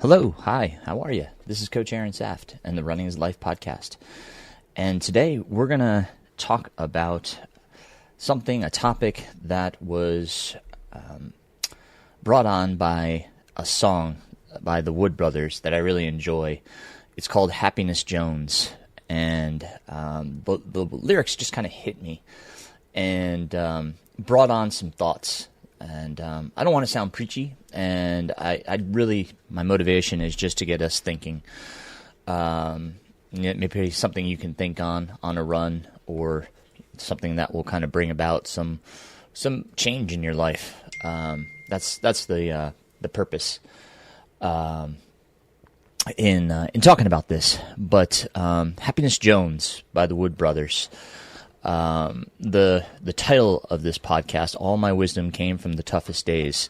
Hello, hi, how are you? This is Coach Aaron Saft and the Running is Life podcast. And today we're going to talk about a topic that was brought on by a song by the Wood Brothers that I really enjoy. It's called Happiness Jones, and the lyrics just kind of hit me and brought on some thoughts. And I don't want to sound preachy, and my motivation is just to get us thinking. Maybe something you can think on a run, or something that will kind of bring about some change in your life. That's the purpose in talking about this. But Happiness Jones by the Wood Brothers. The title of this podcast, All My Wisdom Came from the Toughest Days.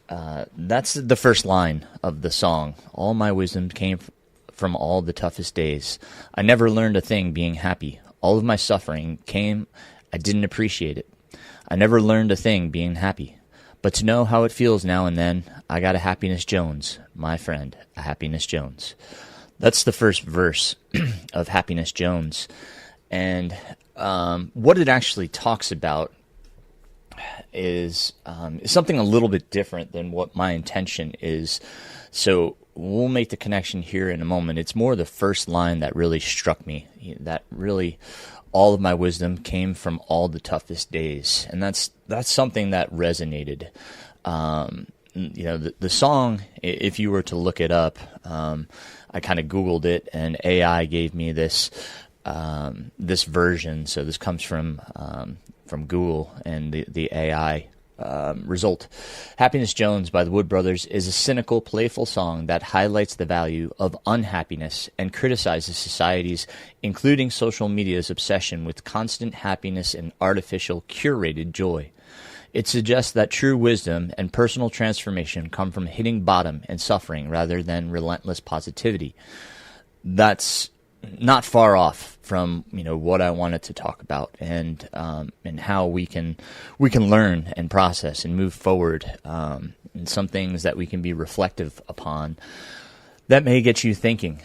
That's the first line of the song. All my wisdom came from all the toughest days. I never learned a thing being happy. All of my suffering came, I didn't appreciate it. I never learned a thing being happy. But to know how it feels now and then, I got a Happiness Jones, my friend, a Happiness Jones. That's the first verse of Happiness Jones. And what it actually talks about is something a little bit different than what my intention is. So we'll make the connection here in a moment. It's more the first line that really struck me, that really all of my wisdom came from all the toughest days. And that's something that resonated. The song, if you were to look it up, I kind of Googled it, and AI gave me this version. So this comes from Google and the AI result. Happiness Jones by the Wood Brothers is a cynical, playful song that highlights the value of unhappiness and criticizes society's, including social media's, obsession with constant happiness and artificial, curated joy. It suggests that true wisdom and personal transformation come from hitting bottom and suffering rather than relentless positivity. That's not far off from what I wanted to talk about, and how we can learn and process and move forward, and some things that we can be reflective upon that may get you thinking.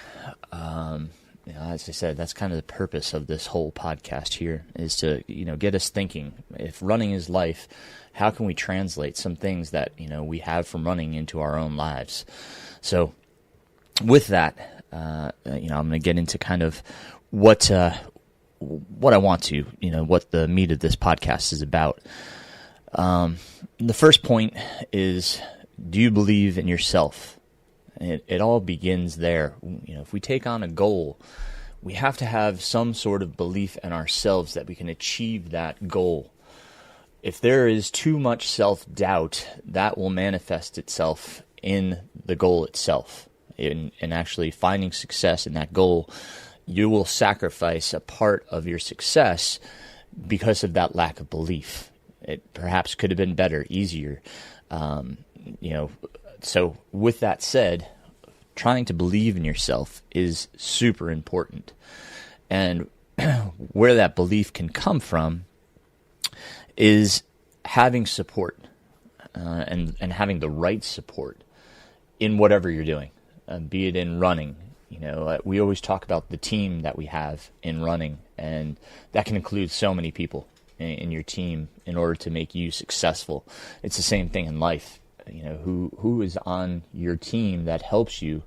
As I said, that's kind of the purpose of this whole podcast here, is to get us thinking. If running is life, how can we translate some things that we have from running into our own lives? So with that, I'm going to get into kind of what I want to, what the meat of this podcast is about. The first point is, do you believe in yourself? It all begins there. If we take on a goal, we have to have some sort of belief in ourselves that we can achieve that goal. If there is too much self-doubt, that will manifest itself in the goal itself. In actually finding success in that goal, you will sacrifice a part of your success because of that lack of belief. It perhaps could have been better, easier. So with that said, trying to believe in yourself is super important. And where that belief can come from is having support, and having the right support in whatever you're doing. Be it in running, we always talk about the team that we have in running, and that can include so many people in your team in order to make you successful. It's the same thing in life. Who is on your team that helps you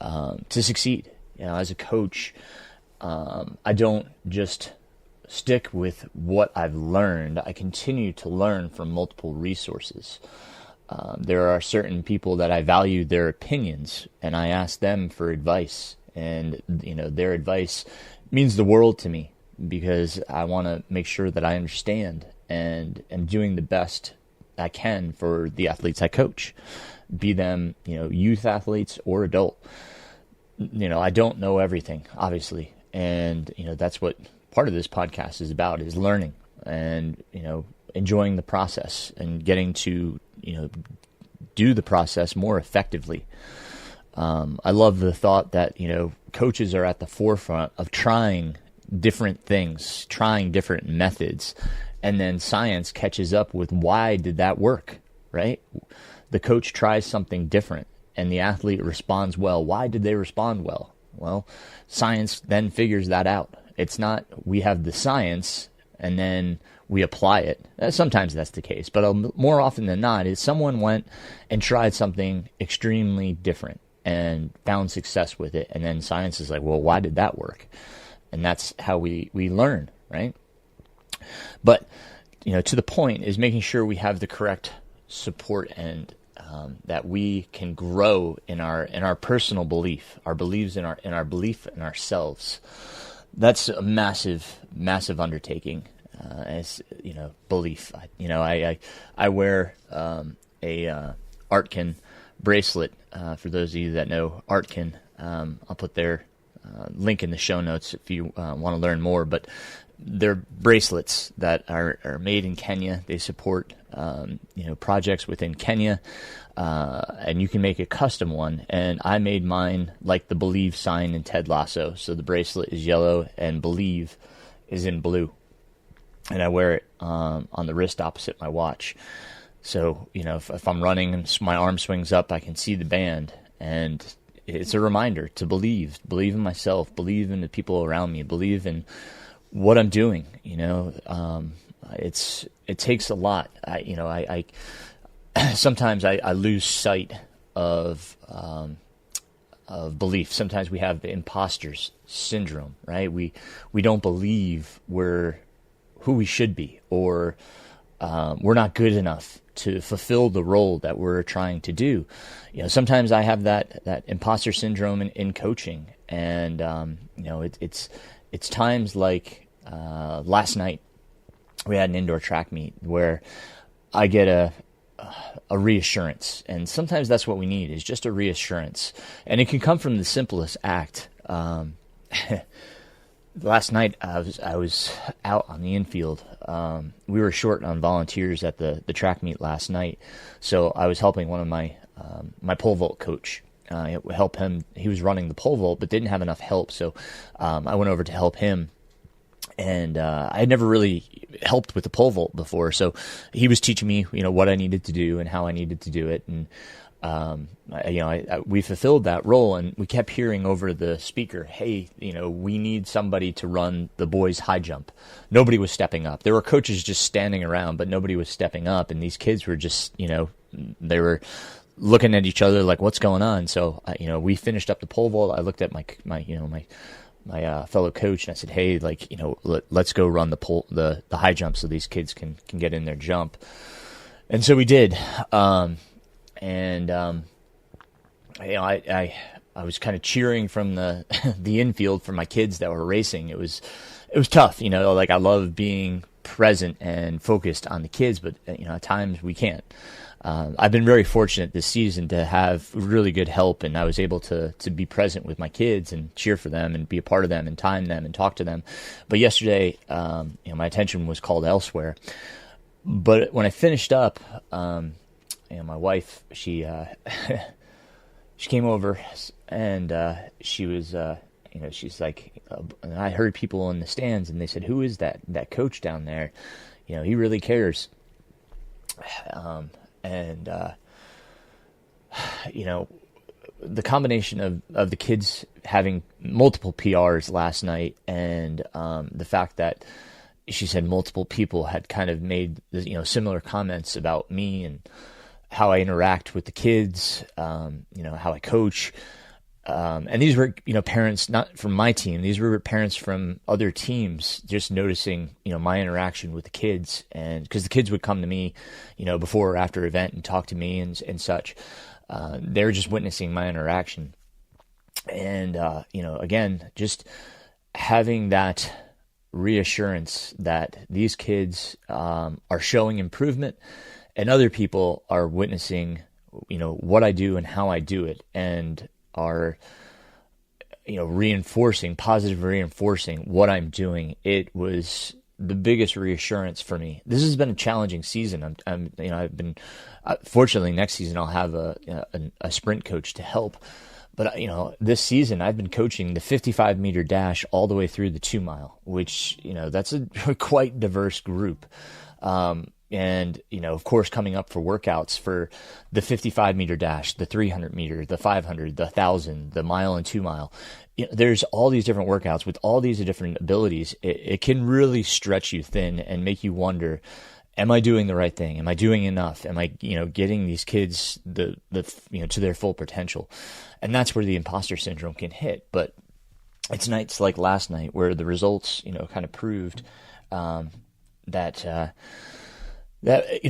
to succeed. As a coach, I don't just stick with what I've learned. I continue to learn from multiple resources. There are certain people that I value their opinions, and I ask them for advice. And, their advice means the world to me, because I want to make sure that I understand and am doing the best I can for the athletes I coach, be them, youth athletes or adult. I don't know everything, obviously. And, that's what part of this podcast is about, is learning and, enjoying the process and getting to, do the process more effectively. I love the thought that, coaches are at the forefront of trying different things, trying different methods, and then science catches up with why did that work, right? The coach tries something different, and the athlete responds well. Why did they respond well? Well, science then figures that out. It's not we have the science and then we apply it. Sometimes that's the case, but more often than not is someone went and tried something extremely different and found success with it, and then science is like, well, why did that work? And that's how we learn, right? But to the point is making sure we have the correct support and that we can grow in our personal belief, our beliefs in our belief in ourselves. That's a massive undertaking. As belief. I wear a Artkin bracelet. For those of you that know Artkin, I'll put their link in the show notes if you want to learn more. But they're bracelets that are made in Kenya. They support projects within Kenya, and you can make a custom one. And I made mine like the Believe sign in Ted Lasso. So the bracelet is yellow and Believe is in blue. And I wear it on the wrist opposite my watch. So, if I'm running and my arm swings up, I can see the band. And it's a reminder to believe in myself, believe in the people around me, believe in what I'm doing. It takes a lot. I sometimes I lose sight of belief. Sometimes we have the imposter's syndrome, right? We don't believe we're who we should be, or we're not good enough to fulfill the role that we're trying to do. Sometimes I have that imposter syndrome in coaching, and it's times like last night we had an indoor track meet where I get a reassurance, and sometimes that's what we need, is just a reassurance, and it can come from the simplest act. Last night I was out on the infield. We were short on volunteers at the track meet last night, so I was helping one of my pole vault coach. Help him. He was running the pole vault but didn't have enough help, so I went over to help him. And I had never really helped with the pole vault before, so he was teaching me, what I needed to do and how I needed to do it. And we fulfilled that role, and we kept hearing over the speaker, hey, we need somebody to run the boys' high jump. Nobody was stepping up. There were coaches just standing around, but nobody was stepping up, and these kids were just, they were looking at each other like, what's going on? So, we finished up the pole vault. I looked at my fellow coach, and I said, hey, let's go run the high jump so these kids can get in their jump. And so we did. I was kind of cheering from the infield for my kids that were racing. It was tough, I love being present and focused on the kids, but at times we can't. I've been very fortunate this season to have really good help, and I was able to be present with my kids and cheer for them and be a part of them and time them and talk to them. But yesterday, my attention was called elsewhere. But when I finished up, my wife, she came over, and she was, she's like, I heard people in the stands, and they said, who is that coach down there? He really cares. The combination of the kids having multiple PRs last night, and the fact that she said multiple people had kind of made similar comments about me and how I interact with the kids, how I coach. And these were, parents, not from my team. These were parents from other teams just noticing, my interaction with the kids. And because the kids would come to me, before or after event and talk to me and such. They were just witnessing my interaction. And, again, just having that reassurance that these kids are showing improvement, and other people are witnessing, what I do and how I do it, and are, positive reinforcing what I'm doing. It was the biggest reassurance for me. This has been a challenging season. I've been, fortunately next season I'll have a sprint coach to help. But, this season I've been coaching the 55-meter dash all the way through the 2 mile, which, that's a quite diverse group. And, of course, coming up for workouts for the 55-meter dash, the 300-meter, the 500, the 1,000, the mile and 2 mile. There's all these different workouts with all these different abilities. It can really stretch you thin and make you wonder, am I doing the right thing? Am I doing enough? Am I, getting these kids to their full potential? And that's where the imposter syndrome can hit. But it's nights like last night where the results, kind of proved that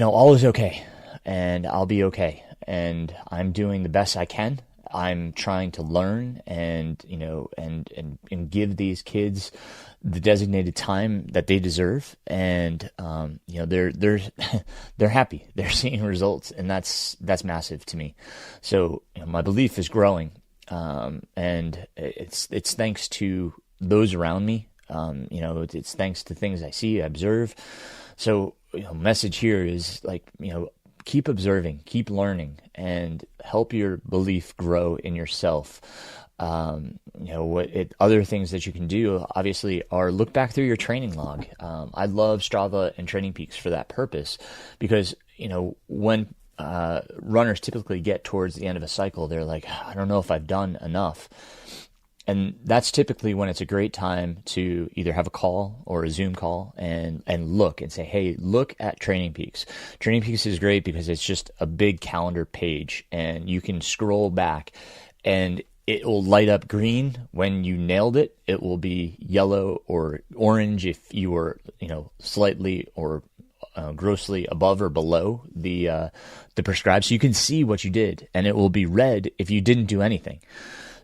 all is okay, and I'll be okay, and I'm doing the best I can. I'm trying to learn and give these kids the designated time that they deserve, and they're happy. They're seeing results, and that's massive to me. So my belief is growing, and it's thanks to those around me. It's thanks to things I see, I observe. So message here is keep observing, keep learning, and help your belief grow in yourself. Other things that you can do, obviously, are look back through your training log. I love Strava and Training Peaks for that purpose, because, when runners typically get towards the end of a cycle, they're like, I don't know if I've done enough. And that's typically when it's a great time to either have a call or a Zoom call and look and say, hey, look at Training Peaks. Training Peaks is great because it's just a big calendar page, and you can scroll back and it will light up green when you nailed it. It will be yellow or orange if you were, slightly or grossly above or below the prescribed. So you can see what you did, and it will be red if you didn't do anything.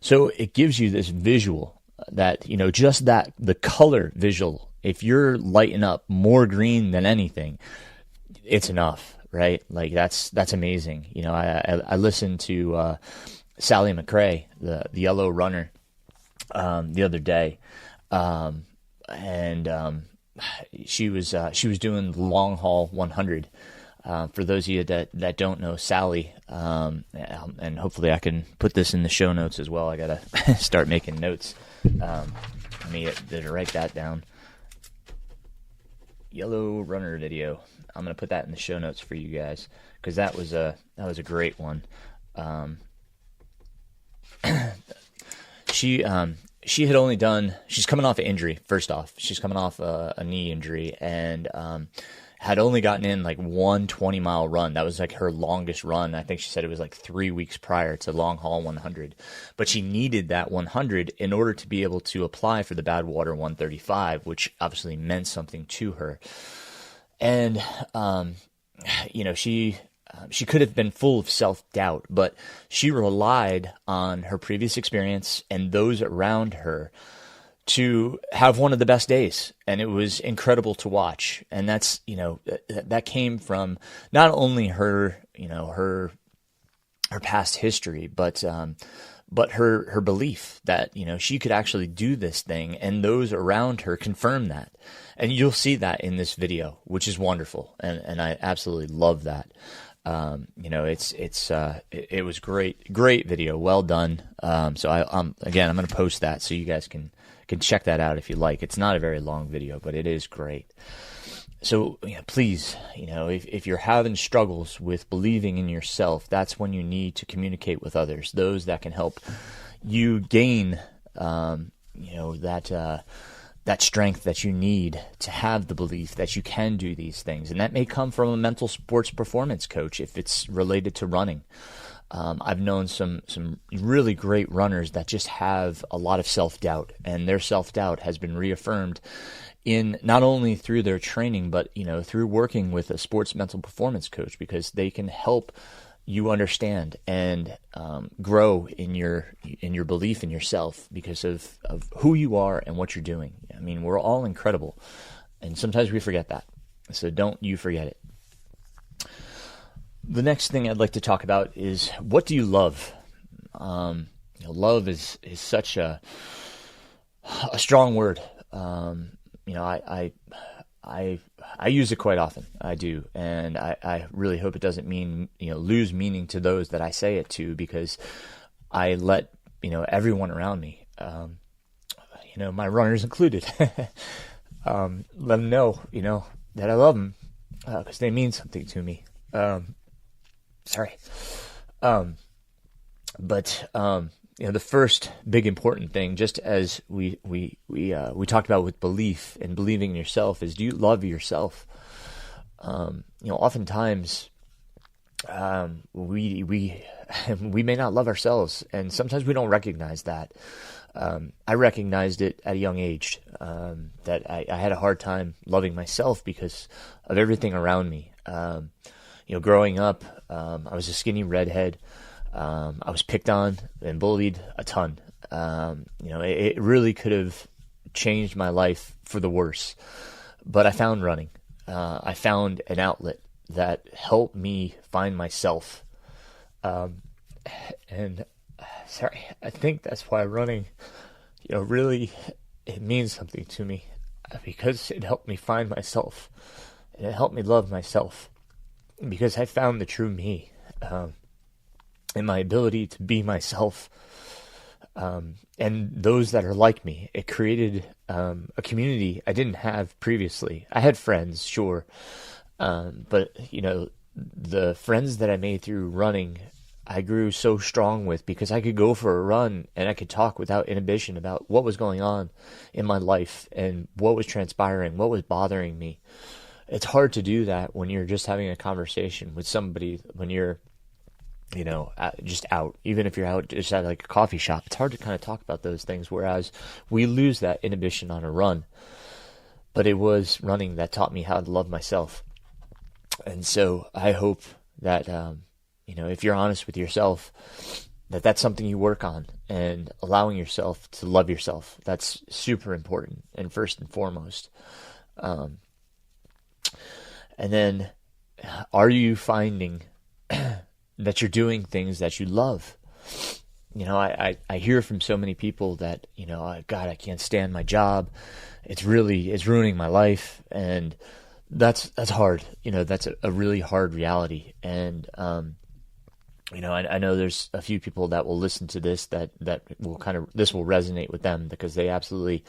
So it gives you this visual that, just that, the color visual, if you're lighting up more green than anything, it's enough, right? That's amazing. I listened to Sally McRae, the yellow runner, the other day. And she was doing the long haul 100. For those of you that don't know Sally, and hopefully I can put this in the show notes as well. I gotta start making notes. Let me write that down. Yellow runner video. I'm gonna put that in the show notes for you guys, because that was a great one. She had only done. She's coming off an injury. First off, she's coming off a knee injury, and had only gotten in one 20-mile run. That was her longest run. I think she said it was 3 weeks prior to long haul 100. But she needed that 100 in order to be able to apply for the Badwater 135, which obviously meant something to her. And she could have been full of self-doubt, but she relied on her previous experience and those around her to have one of the best days. And it was incredible to watch. And that's, that came from not only her, her past history, but her belief that, she could actually do this thing, and those around her confirm that. And you'll see that in this video, which is wonderful. And I absolutely love that. It was great video. Well done. So I'm going to post that so you guys can check that out if you like. It's not a very long video, but it is great. So please, if you're having struggles with believing in yourself, that's when you need to communicate with others, those that can help you gain, that strength that you need to have the belief that you can do these things. And that may come from a mental sports performance coach if it's related to running. I've known some really great runners that just have a lot of self-doubt, and their self-doubt has been reaffirmed in not only through their training, but through working with a sports mental performance coach, because they can help you understand and grow in your belief in yourself because of who you are and what you're doing. I mean, we're all incredible, and sometimes we forget that. So don't you forget it. The next thing I'd like to talk about is, what do you love? Love is such a strong word. I use it quite often. I do, and I really hope it doesn't mean lose meaning to those that I say it to, because I let everyone around me, my runners included, let them know that I love them, because they mean something to me. Sorry. But the first big important thing, just as we talked about with belief and believing in yourself, is, do you love yourself? Oftentimes, we may not love ourselves, and sometimes we don't recognize that. I recognized it at a young age, that I had a hard time loving myself because of everything around me. Growing up, I was a skinny redhead. I was picked on and bullied a ton. It really could have changed my life for the worse. But I found running. I found an outlet that helped me find myself. I think that's why running, really, it means something to me, because it helped me find myself, and it helped me love myself, because I found the true me. And my ability to be myself, and those that are like me. It created a community I didn't have previously. I had friends, sure, but the friends that I made through running, I grew so strong with, because I could go for a run and I could talk without inhibition about what was going on in my life and what was transpiring, what was bothering me. It's hard to do that when you're just having a conversation with somebody, when you're just out. Even if you're out just at like a coffee shop, it's hard to kind of talk about those things, whereas we lose that inhibition on a run. But it was running that taught me how to love myself. And so I hope that, if you're honest with yourself, that's something you work on, and allowing yourself to love yourself. That's super important, and first and foremost. And then, are you finding that you're doing things that you love? I hear from so many people that, God, I can't stand my job. It's ruining my life. And that's hard. That's a really hard reality. And, I know there's a few people that will listen to this that will this will resonate with them, because they absolutely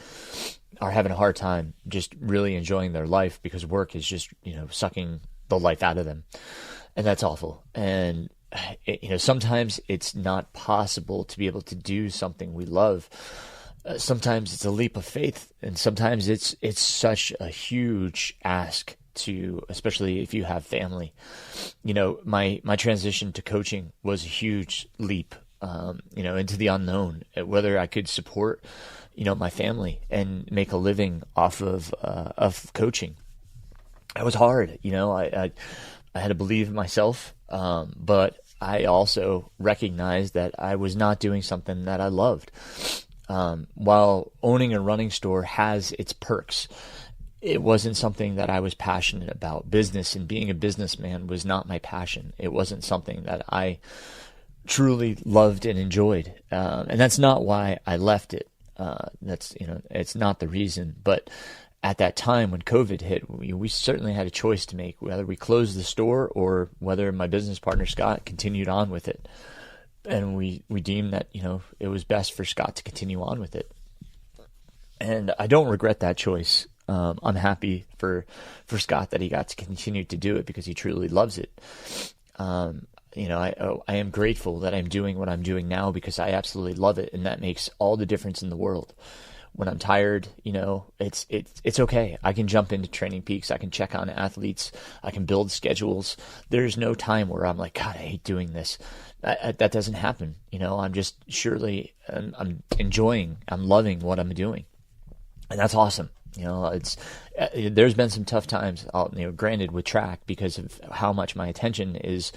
are having a hard time just really enjoying their life, because work is just, sucking the life out of them. And that's awful. And, sometimes it's not possible to be able to do something we love. Sometimes it's a leap of faith, and sometimes it's such a huge ask to, especially if you have family. My transition to coaching was a huge leap, into the unknown, whether I could support, my family and make a living off of coaching. It was hard. I had to believe in myself, but I also recognized that I was not doing something that I loved. While owning a running store has its perks, it wasn't something that I was passionate about. Business and being a businessman was not my passion. It wasn't something that I truly loved and enjoyed. And that's not why I left it. It's not the reason. But at that time when COVID hit, we certainly had a choice to make, whether we closed the store or whether my business partner, Scott, continued on with it. And we deemed that, it was best for Scott to continue on with it. And I don't regret that choice. I'm happy for Scott that he got to continue to do it, because he truly loves it. I am grateful that I'm doing what I'm doing now, because I absolutely love it. And that makes all the difference in the world. When I'm tired, it's okay. I can jump into Training Peaks. I can check on athletes. I can build schedules. There's no time where I'm like, God, I hate doing this. That doesn't happen. I'm just I'm enjoying, I'm loving what I'm doing. And that's awesome. There's been some tough times, granted with track, because of how much my attention is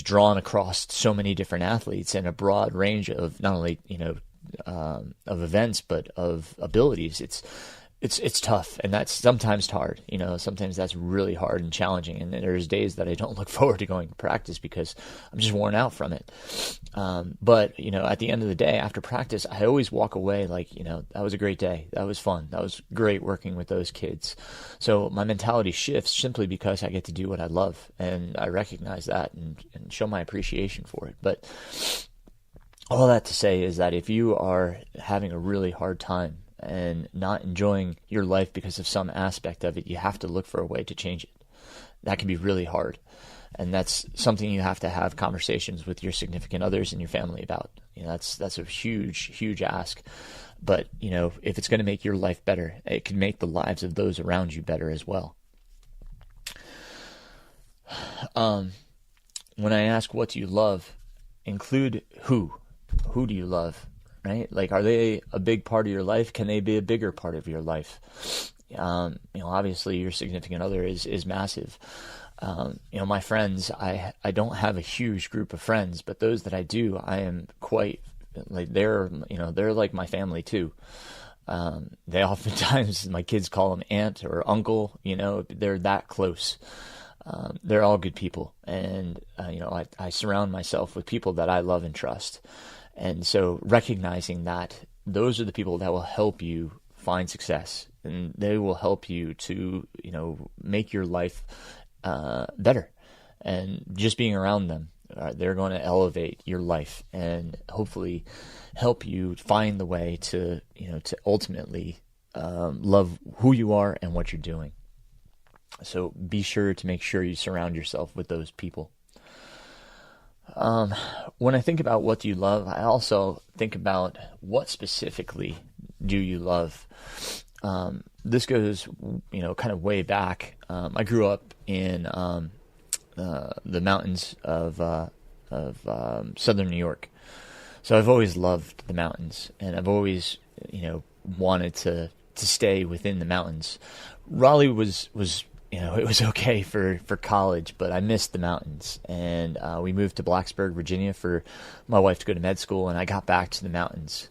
drawn across so many different athletes and a broad range of not only, of events, but of abilities. It's tough, and that's sometimes hard. Sometimes that's really hard and challenging. And there's days that I don't look forward to going to practice because I'm just worn out from it. But at the end of the day, after practice, I always walk away like, that was a great day. That was fun. That was great working with those kids. So my mentality shifts simply because I get to do what I love, and I recognize that and show my appreciation for it. But all that to say is that if you are having a really hard time and not enjoying your life because of some aspect of it, you have to look for a way to change it. that can be really hard. And that's something you have to have conversations with your significant others and your family about. That's a huge, huge ask. But, if it's going to make your life better, it can make the lives of those around you better as well. When I ask, what do you love, include who? Who do you love, right? Like, are they a big part of your life? Can they be a bigger part of your life? Obviously your significant other is massive. My friends, I don't have a huge group of friends, but those that I do, I am quite like, they're like my family too. They oftentimes, my kids call them aunt or uncle, they're that close. They're all good people. And, I surround myself with people that I love and trust. And so recognizing that those are the people that will help you find success, and they will help you to, make your life better. And just being around them, they're going to elevate your life and hopefully help you find the way to, to ultimately love who you are and what you're doing. So be sure to make sure you surround yourself with those people. When I think about what do you love, I also think about what specifically do you love. This goes, kind of way back. I grew up in the mountains of southern New York, so I've always loved the mountains, and I've always, wanted to stay within the mountains. Raleigh was it was okay for college, but I missed the mountains. And we moved to Blacksburg, Virginia for my wife to go to med school, and I got back to the mountains,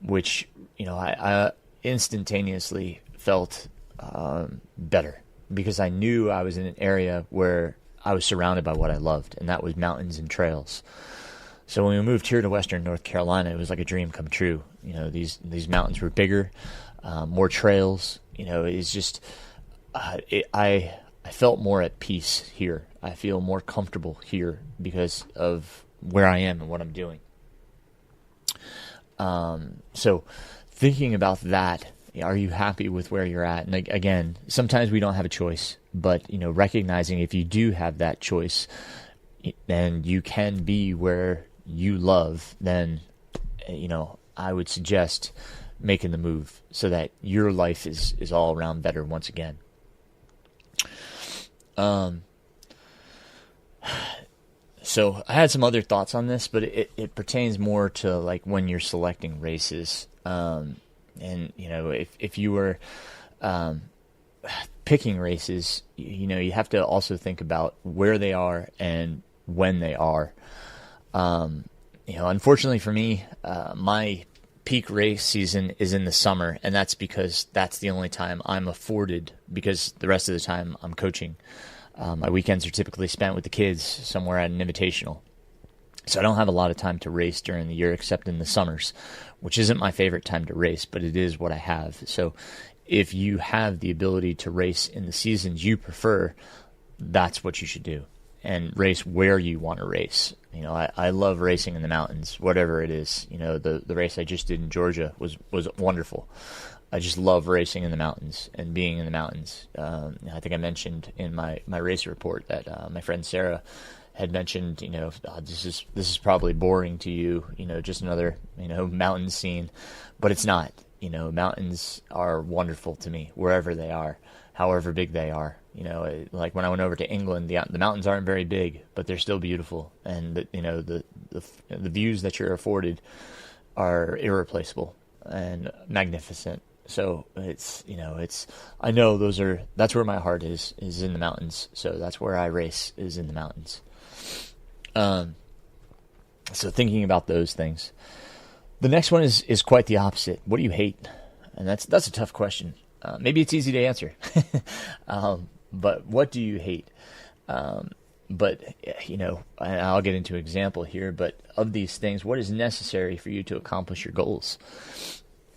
which, I instantaneously felt better, because I knew I was in an area where I was surrounded by what I loved, and that was mountains and trails. So when we moved here to Western North Carolina, it was like a dream come true. These mountains were bigger, more trails. It's just... I felt more at peace here. I feel more comfortable here because of where I am and what I'm doing. So thinking about that, are you happy with where you're at? And again, sometimes we don't have a choice, but, recognizing if you do have that choice, then you can be where you love, then, I would suggest making the move so that your life is all around better once again. So I had some other thoughts on this, but it pertains more to like when you're selecting races. And if you were, picking races, you have to also think about where they are and when they are. Unfortunately for me, my peak race season is in the summer, and that's because that's the only time I'm afforded, because the rest of the time I'm coaching. My weekends are typically spent with the kids somewhere at an invitational. So I don't have a lot of time to race during the year except in the summers, which isn't my favorite time to race, but it is what I have. So if you have the ability to race in the seasons you prefer, that's what you should do, and race where you want to race. I love racing in the mountains, whatever it is. The race I just did in Georgia was wonderful. I just love racing in the mountains and being in the mountains. I think I mentioned in my race report that my friend Sarah had mentioned, this is probably boring to you, just another, mountain scene, but it's not. Mountains are wonderful to me wherever they are, however big they are. Like when I went over to England, the mountains aren't very big, but they're still beautiful, and the views that you're afforded are irreplaceable and magnificent. So I know that's where my heart is in the mountains. So that's where I race, is in the mountains. So thinking about those things. The next one is quite the opposite. What do you hate? And that's a tough question. Maybe it's easy to answer. But what do you hate? But I'll get into an example here, but of these things, what is necessary for you to accomplish your goals?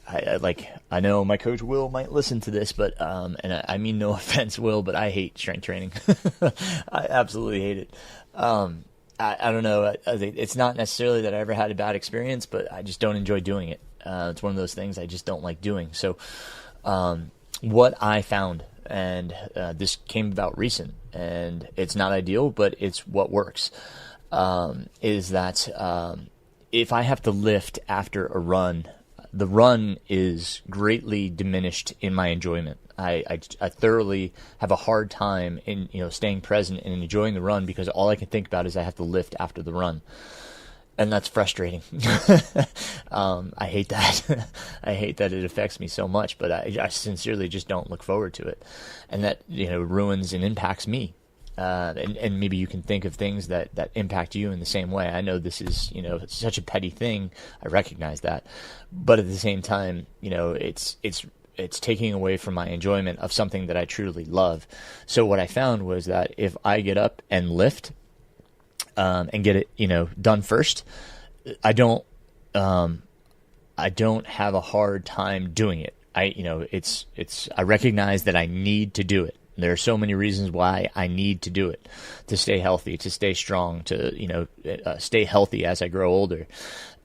I know my coach Will might listen to this, but and I mean no offense, Will, but I hate strength training. I absolutely hate it. I don't know. It's not necessarily that I ever had a bad experience, but I just don't enjoy doing it. It's one of those things I just don't like doing. So what I found, and this came about recent, and it's not ideal, but it's what works, is that if I have to lift after a run, the run is greatly diminished in my enjoyment. I thoroughly have a hard time in staying present and enjoying the run because all I can think about is I have to lift after the run. And that's frustrating. I hate that. I hate that it affects me so much, but I sincerely just don't look forward to it. And that, ruins and impacts me. And maybe you can think of things that impact you in the same way. I know this is, such a petty thing. I recognize that. But at the same time, it's taking away from my enjoyment of something that I truly love. So what I found was that if I get up and lift, and get it, done first, I don't have a hard time doing it. I recognize that I need to do it. There are so many reasons why I need to do it: to stay healthy, to stay strong, to stay healthy as I grow older.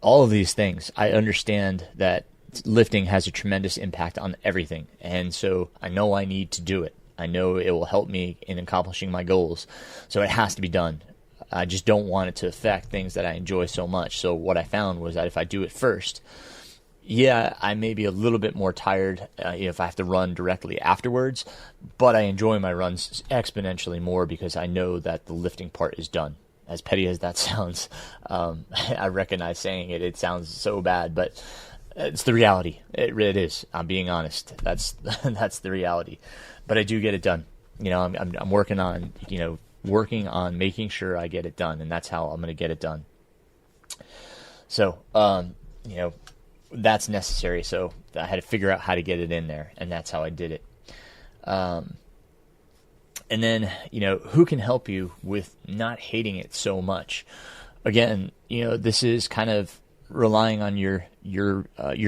All of these things, I understand that lifting has a tremendous impact on everything, and so I know I need to do it. I know it will help me in accomplishing my goals, so it has to be done. I just don't want it to affect things that I enjoy so much. So what I found was that if I do it first, I may be a little bit more tired if I have to run directly afterwards, but I enjoy my runs exponentially more because I know that the lifting part is done. As petty as that sounds, I recognize saying it. It sounds so bad, but it's the reality. It is. I'm being honest. That's the reality. But I do get it done. I'm working on making sure I get it done, and that's how I'm going to get it done. So, that's necessary. So I had to figure out how to get it in there, and that's how I did it. And then, who can help you with not hating it so much? Again, this is kind of relying on your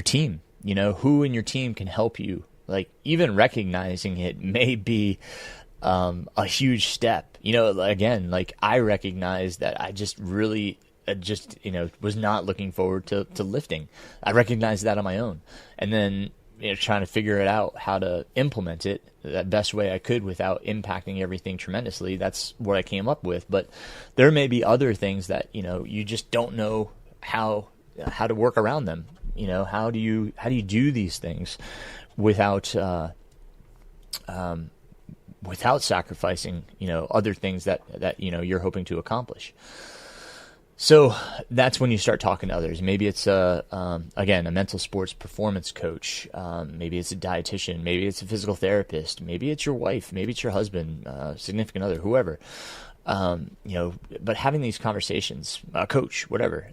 team. Who in your team can help you? Like, even recognizing it may be a huge step. Again, like, I recognize that I just really was not looking forward to lifting. I recognized that on my own. And then, trying to figure it out how to implement it the best way I could without impacting everything tremendously. That's what I came up with. But there may be other things that, you just don't know how to work around them. How do you do these things without sacrificing, other things that you're hoping to accomplish. So that's when you start talking to others. Maybe it's again, a mental sports performance coach. Maybe it's a dietitian. Maybe it's a physical therapist. Maybe it's your wife. Maybe it's your husband, significant other, whoever. But having these conversations, a coach, whatever,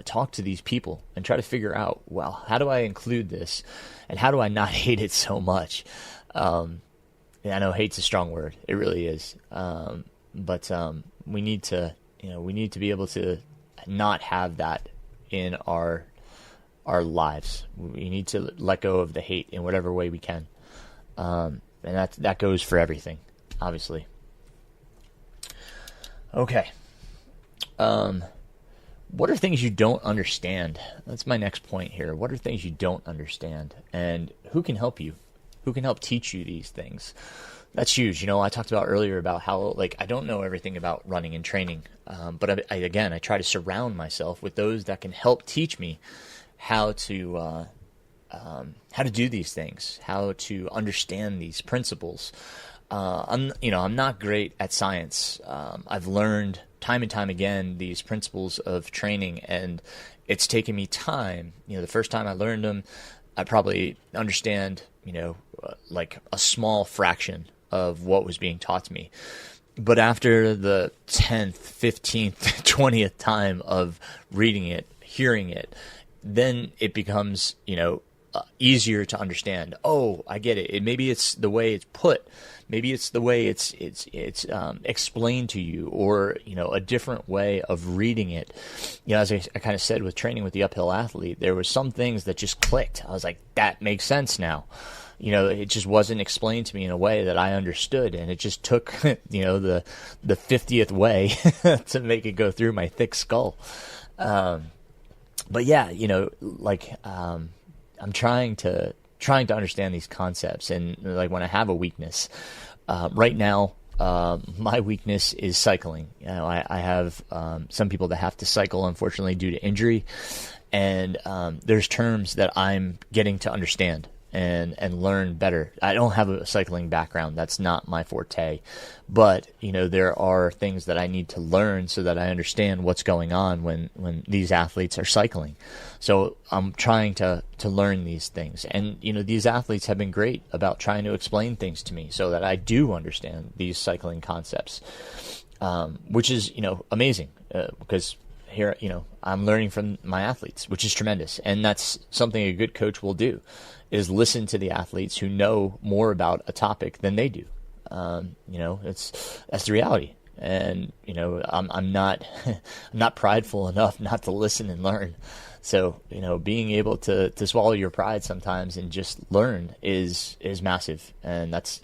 talk to these people and try to figure out, well, how do I include this, and how do I not hate it so much? I know hate's a strong word. It really is. But we need to be able to not have that in our lives. We need to let go of the hate in whatever way we can. And that goes for everything, obviously. Okay. What are things you don't understand? That's my next point here. What are things you don't understand? And who can help you? Who can help teach you these things? That's huge. I talked about earlier about how, I don't know everything about running and training. But I try to surround myself with those that can help teach me how to do these things, how to understand these principles. I'm not great at science. I've learned time and time again these principles of training, and it's taken me time. The first time I learned them, I probably understand, like a small fraction of what was being taught to me. But after the 10th, 15th, 20th time of reading it, hearing it, then it becomes, easier to understand. Oh, I get it. Maybe it's the way it's put. Maybe it's the way it's explained to you, or a different way of reading it. As I kind of said with training with the uphill athlete, there were some things that just clicked. I was like, that makes sense now. It just wasn't explained to me in a way that I understood, and it just took the 50th way to make it go through my thick skull. But yeah, I'm trying to trying to understand these concepts. And like when I have a weakness, right now, my weakness is cycling. I have some people that have to cycle, unfortunately, due to injury. And there's terms that I'm getting to understand and learn better. I don't have a cycling background. That's not my forte. But, there are things that I need to learn so that I understand what's going on when these athletes are cycling. So I'm trying to learn these things. And, these athletes have been great about trying to explain things to me so that I do understand these cycling concepts, which is, amazing because here, I'm learning from my athletes, which is tremendous. And that's something a good coach will do, is listen to the athletes who know more about a topic than they do. That's the reality. And, I'm not, I'm not prideful enough not to listen and learn. So, being able to swallow your pride sometimes and just learn is massive. And that's,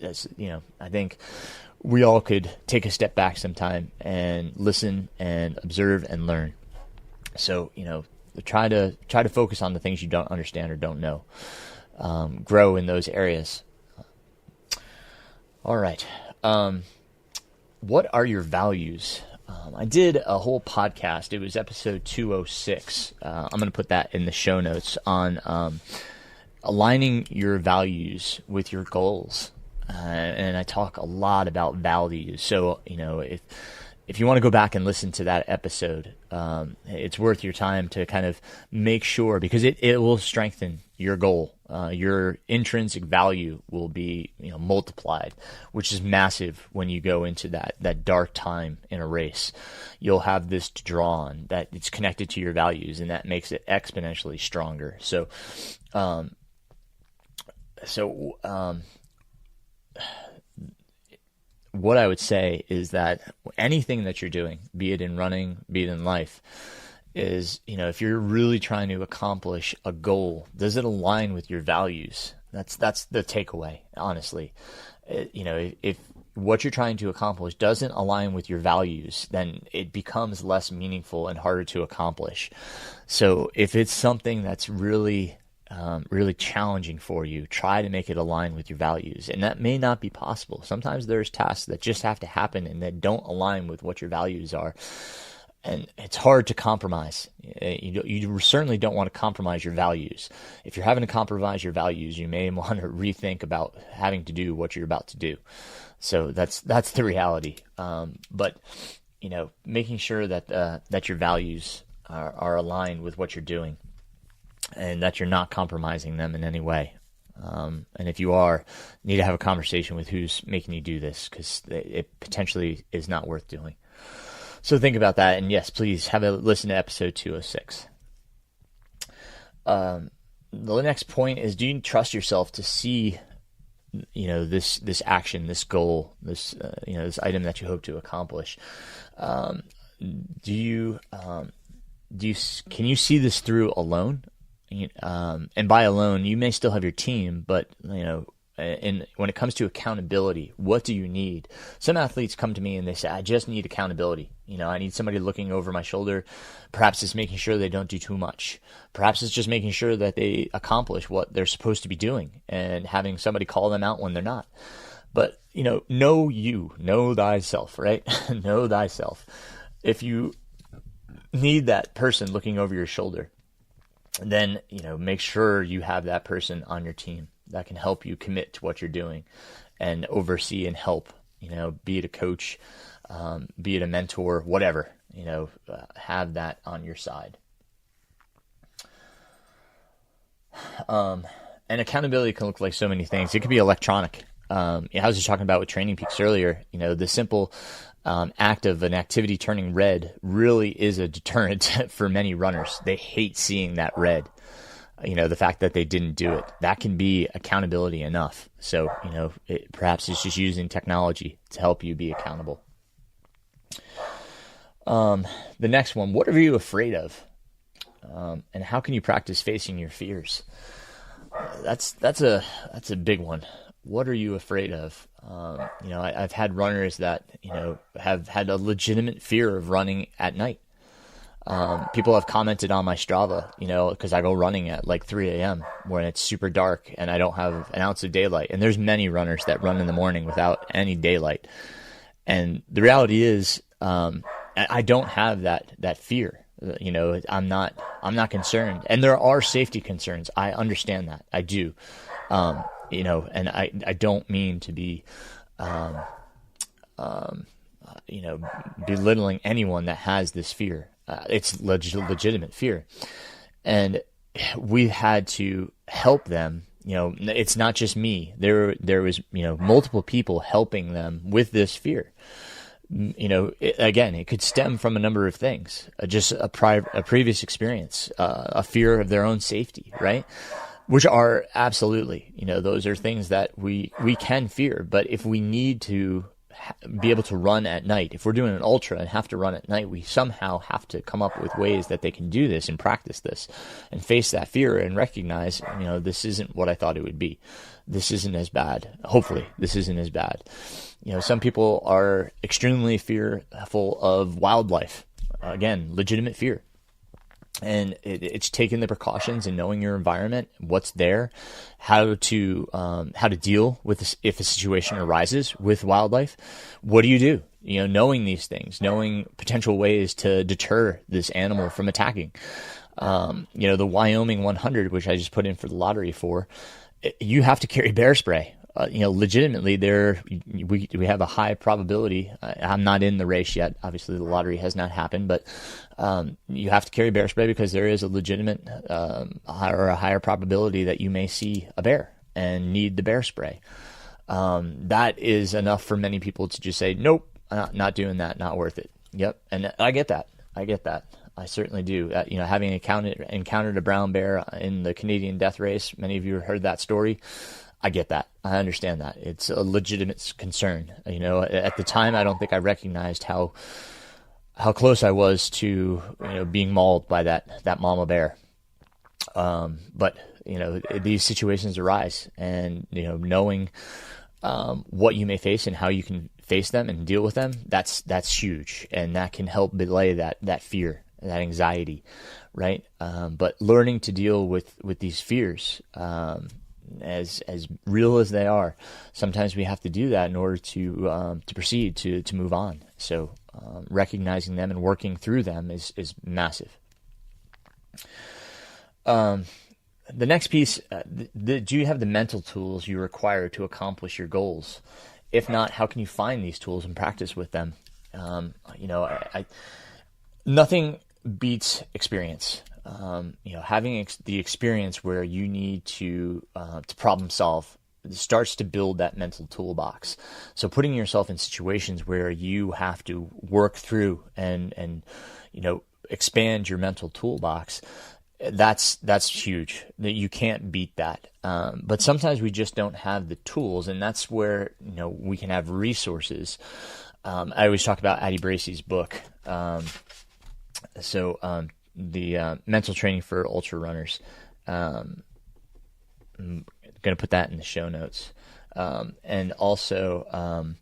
I think we all could take a step back sometime and listen and observe and learn. So, try to focus on the things you don't understand or don't know. Grow in those areas. All right. What are your values? I did a whole podcast. It was episode 206. I'm going to put that in the show notes on aligning your values with your goals. And I talk a lot about values. So, if you want to go back and listen to that episode, it's worth your time to kind of make sure, because it will strengthen your goal. Your intrinsic value will be multiplied, which is massive when you go into that dark time in a race. You'll have this to draw on that it's connected to your values, and that makes it exponentially stronger. So, what I would say is that anything that you're doing, be it in running, be it in life, is, if you're really trying to accomplish a goal, does it align with your values? That's the takeaway, honestly. If what you're trying to accomplish doesn't align with your values, then it becomes less meaningful and harder to accomplish. So if it's something that's really challenging for you, try to make it align with your values. And that may not be possible. Sometimes there's tasks that just have to happen and that don't align with what your values are. And it's hard to compromise. You certainly don't want to compromise your values. If you're having to compromise your values, you may want to rethink about having to do what you're about to do. So that's the reality. But making sure that your values are aligned with what you're doing, and that you're not compromising them in any way. And if you are, you need to have a conversation with who's making you do this, because it potentially is not worth doing. So think about that. And yes, please have a listen to episode 206. The next point is, do you trust yourself to see, this action, this goal, this item that you hope to accomplish? Can you see this through alone? And by alone, you may still have your team, but and when it comes to accountability, what do you need? Some athletes come to me and they say, I just need accountability. I need somebody looking over my shoulder. Perhaps it's making sure they don't do too much. Perhaps it's just making sure that they accomplish what they're supposed to be doing and having somebody call them out when they're not. But, know thyself, right? Know thyself. If you need that person looking over your shoulder, then, make sure you have that person on your team that can help you commit to what you're doing and oversee and help, be it a coach, be it a mentor, whatever, have that on your side. And accountability can look like so many things. It could be electronic. I was just talking about with Training Peaks earlier, the simple act of an activity turning red really is a deterrent for many runners. They hate seeing that red. The fact that they didn't do it, that can be accountability enough. So, perhaps it's just using technology to help you be accountable. The next one, what are you afraid of? And how can you practice facing your fears? That's a big one. What are you afraid of? I've had runners that, have had a legitimate fear of running at night. People have commented on my Strava, because I go running at like 3 a.m. when it's super dark and I don't have an ounce of daylight. And there's many runners that run in the morning without any daylight. And the reality is, I don't have that fear. I'm not concerned. And there are safety concerns. I understand that. I do. And I don't mean to be, belittling anyone that has this fear. It's legitimate fear. And we had to help them. It's not just me. There was, multiple people helping them with this fear. It could stem from a number of things, just a previous experience, a fear of their own safety, right? Which are absolutely, those are things that we can fear. But if we need to be able to run at night, if we're doing an ultra and have to run at night, we somehow have to come up with ways that they can do this and practice this and face that fear and recognize, this isn't what I thought it would be. This isn't as bad. Hopefully this isn't as bad. Some people are extremely fearful of wildlife. Again, legitimate fear. And it's taking the precautions and knowing your environment, what's there, how to deal with this if a situation arises with wildlife. What do you do? Knowing these things, knowing potential ways to deter this animal from attacking. The Wyoming 100, which I just put in for the lottery for, you have to carry bear spray. Legitimately, we have a high probability. I'm not in the race yet. Obviously, the lottery has not happened, but you have to carry bear spray because there is a legitimate or a higher probability that you may see a bear and need the bear spray. That is enough for many people to just say, nope, not doing that, not worth it. Yep, and I get that. I certainly do. Having encountered a brown bear in the Canadian death race, many of you have heard that story. I get that. I understand that. It's a legitimate concern. At the time, I don't think I recognized how close I was to, being mauled by that mama bear. But these situations arise, and, knowing, what you may face and how you can face them and deal with them, that's huge. And that can help belay that fear, that anxiety, right? But learning to deal with these fears, as real as they are, sometimes we have to do that in order to proceed, to move on. So recognizing them and working through them is massive. The next piece, do you have the mental tools you require to accomplish your goals? If not, how can you find these tools and practice with them? Nothing beats experience. Having the experience where you need to problem solve starts to build that mental toolbox. So putting yourself in situations where you have to work through and expand your mental toolbox, that's huge. That you can't beat that. But sometimes we just don't have the tools, and that's where we can have resources. I always talk about Addie Bracey's book. The mental training for ultra runners. I'm going to put that in the show notes. And also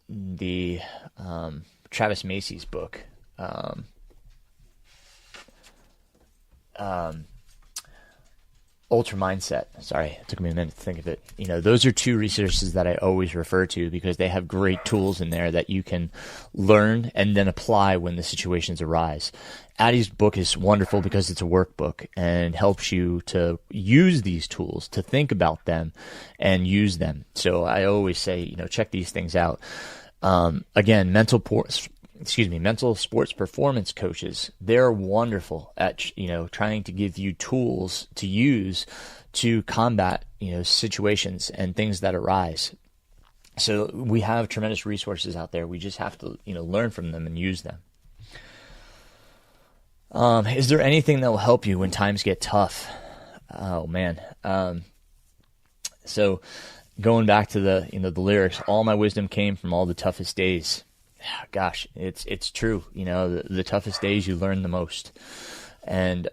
the Travis Macy's book. Ultra Mindset. Sorry, it took me a minute to think of it. Those are two resources that I always refer to because they have great tools in there that you can learn and then apply when the situations arise. Addie's book is wonderful because it's a workbook and helps you to use these tools, to think about them and use them. So I always say, check these things out. Again, mental sports performance coaches, they're wonderful at, trying to give you tools to use to combat, situations and things that arise. So we have tremendous resources out there. We just have to, learn from them and use them. Is there anything that will help you when times get tough? Oh man. So going back to the lyrics, all my wisdom came from all the toughest days. Gosh, it's true. The toughest days you learn the most. And,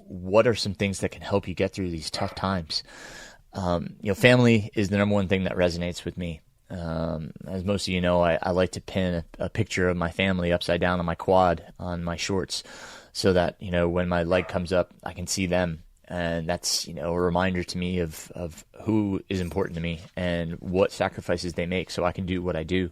what are some things that can help you get through these tough times? Family is the number one thing that resonates with me. As most of you know, I like to pin a picture of my family upside down on my quad on my shorts so that, when my leg comes up, I can see them. And that's, a reminder to me of who is important to me and what sacrifices they make so I can do what I do.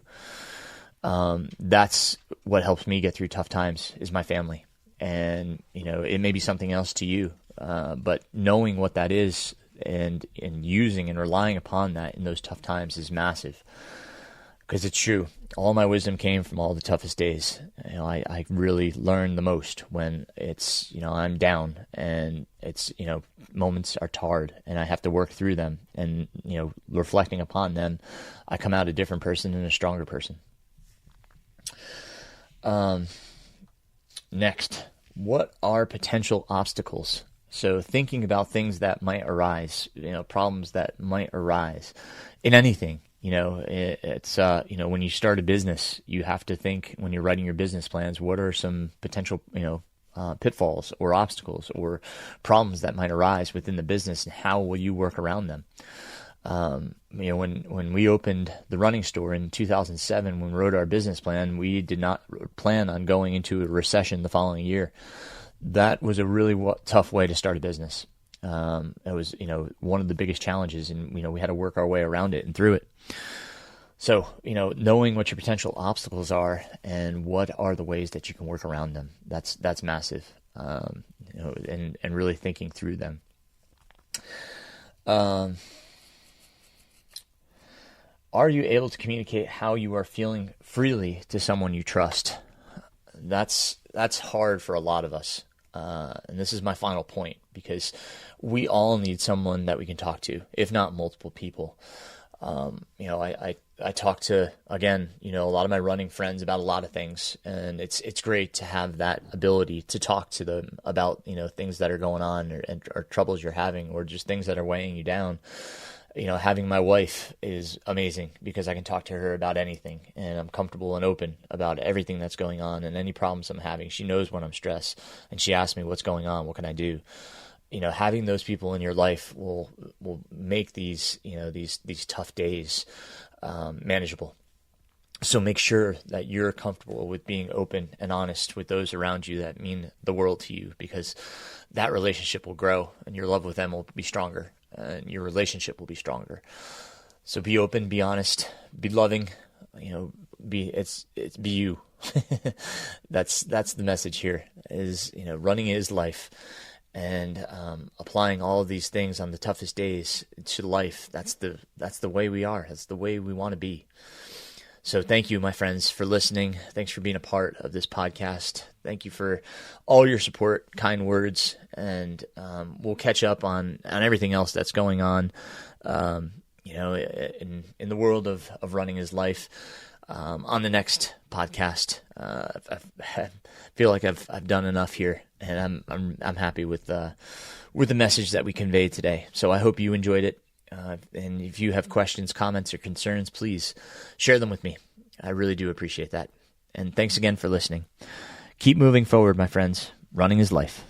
That's what helps me get through tough times is my family. And, it may be something else to you, but knowing what that is and using and relying upon that in those tough times is massive. Because it's true. All my wisdom came from all the toughest days. I really learn the most when it's, I'm down and it's, moments are hard and I have to work through them. And, reflecting upon them, I come out a different person and a stronger person. Next, what are potential obstacles? So thinking about things that might arise, problems that might arise in anything. It's when you start a business, you have to think when you're writing your business plans, what are some potential, pitfalls or obstacles or problems that might arise within the business, and how will you work around them? When we opened the running store in 2007, when we wrote our business plan, we did not plan on going into a recession the following year. That was a really tough way to start a business. It was, one of the biggest challenges, and, we had to work our way around it and through it. So, knowing what your potential obstacles are and what are the ways that you can work around them, that's massive. And really thinking through them. Are you able to communicate how you are feeling freely to someone you trust? That's hard for a lot of us. And this is my final point, because we all need someone that we can talk to, if not multiple people. I talk to, again, a lot of my running friends about a lot of things, and it's great to have that ability to talk to them about, things that are going on or troubles you're having or just things that are weighing you down. Having my wife is amazing because I can talk to her about anything, and I'm comfortable and open about everything that's going on and any problems I'm having. She knows when I'm stressed, and she asks me what's going on, what can I do? Having those people in your life will make these tough days manageable. So make sure that you're comfortable with being open and honest with those around you that mean the world to you, because that relationship will grow and your love with them will be stronger and your relationship will be stronger. So be open, be honest, be loving, be you. That's the message here is, running is life. And applying all of these things on the toughest days to life, that's the way we are. That's the way we want to be. So thank you, my friends, for listening. Thanks for being a part of this podcast. Thank you for all your support, kind words, and we'll catch up on everything else that's going on, in the world of running is life. On the next podcast. I feel like I've done enough here, and I'm happy with the message that we conveyed today. So I hope you enjoyed it. And if you have questions, comments, or concerns, please share them with me. I really do appreciate that. And thanks again for listening. Keep moving forward, my friends. Running is life.